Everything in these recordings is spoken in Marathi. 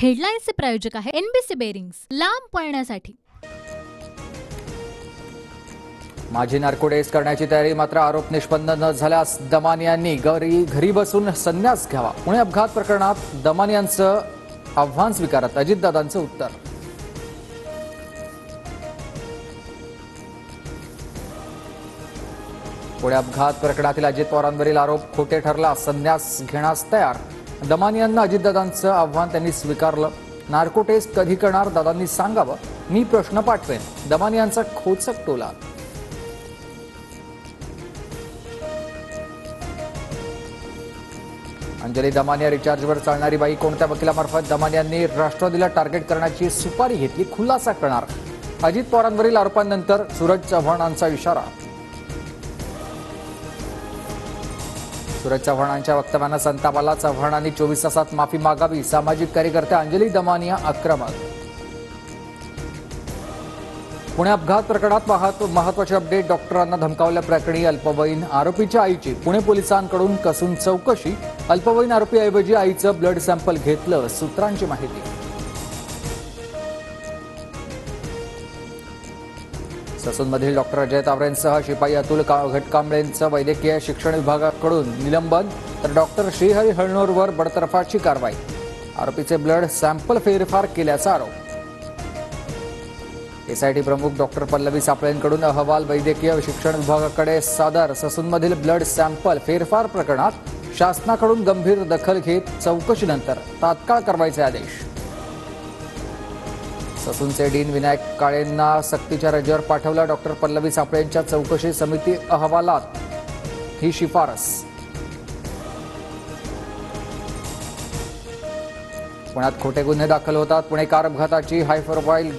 हेडलाईन्सचे प्रायोजक आहे एनबीसी बेरिंग्स, लांब पळण्यासाठी। माझी नार्को टेस्ट करण्याची तयारी, मात्र आरोप निष्पन्न न झाल्यास दमानियांनी घरी बसून संन्यास घ्यावा। पुणे अपघात प्रकरणात दमानियांचं आव्हान स्वीकारत अजितदादांचं उत्तर। पुणे अपघात प्रकरणातील अजित पवारांवरील आरोप खोटे ठरला, संन्यास घेण्यास तयार। दमानियांना अजितदादांचं आव्हान त्यांनी स्वीकारलं। नार्को टेस्ट कधी करणार दादांनी सांगावं, मी प्रश्न पाठवेन, दमानियांचा खोचक टोला। अंजली दमानिया रिचार्जवर चालणारी बाई, कोणत्या वकिलामार्फत दमानियांनी राष्ट्रवादीला टार्गेट करण्याची सुपारी घेतली, खुलासा करणार। अजित पवारांवरील आरोपांनंतर सूरज चव्हाणांचा इशारा। सूरज चव्हाणांच्या वक्तव्यानं संताप आला, चव्हाणांनी 24 तासात माफी मागावी। सामाजिक कार्यकर्त्या अंजली दमानिया आक्रमक। पुणे अपघात प्रकरणात महत्त्वाचे अपडेट, डॉक्टरांना धमकावल्याप्रकरणी अल्पवयीन आरोपीच्या आईची पुणे पोलिसांकडून कसून चौकशी। अल्पवयीन आरोपीऐवजी आईचं ब्लड सॅम्पल घेतलं, सूत्रांची माहिती। ससूनमधील डॉक्टर अजय तावरेंसह शिपाई अतुल घटकांबळेंचं वैद्यकीय शिक्षण विभागाकडून निलंबन, तर डॉक्टर श्रीहरी हळणोरवर बडतर्फाची कारवाई। आरोपीचे ब्लड सॅम्पल फेरफार केल्याचा आरोप। एसआयटी प्रमुख डॉक्टर पल्लवी सापळेंकडून अहवाल वैद्यकीय शिक्षण विभागाकडे सादर। ससूनमधील ब्लड सॅम्पल फेरफार प्रकरणात शासनाकडून गंभीर दखल घेत चौकशीनंतर तात्काळ कारवाईचे आदेश। ससूनचे डीन विनायक काळेंना सक्तीच्या रजेवर पाठवलं, डॉक्टर पल्लवी सापळेंच्या चौकशी समिती अहवालात ही शिफारस। पुण्यात खोटे गुन्हे दाखल होतात, पुणे कार अपघाताची हाय प्रोफाईल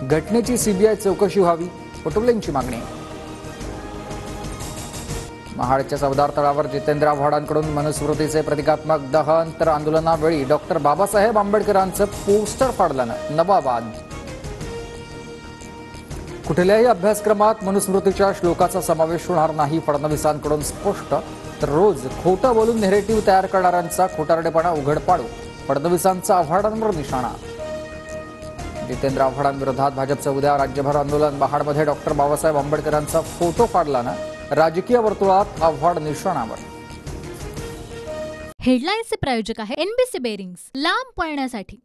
घटनेची सीबीआय चौकशी व्हावी, पटोलेंची मागणी। महाडच्या चवदार तळावर जितेंद्र आव्हाडांकडून मनुस्मृतीचे प्रतिकात्मक दहन, तर आंदोलनावेळी डॉक्टर बाबासाहेब आंबेडकरांचं पोस्टर फाडल्यानं नवा वाद। कुठल्याही अभ्यासक्रमात मनुस्मृतीच्या श्लोकाचा समावेश होणार नाही, फडणवीसांकडून स्पष्ट। तर रोज खोटं बोलून नेरेटिव्ह तयार करणाऱ्यांचा खोटारडेपणा उघड पाडू, फडणवीसांचा आव्हाडांवर निशाणा। जितेंद्र आव्हाडांविरोधात भाजपचं उद्या राज्यभर आंदोलन। महाडमध्ये डॉक्टर बाबासाहेब आंबेडकरांचा फोटो फाडल्यानं राजकीय वर्तुळात आव्हाड निशाणावर। हेडलाईन्सचे प्रायोजक आहे एनबीसी बेरिंग्स, लांब पळण्यासाठी।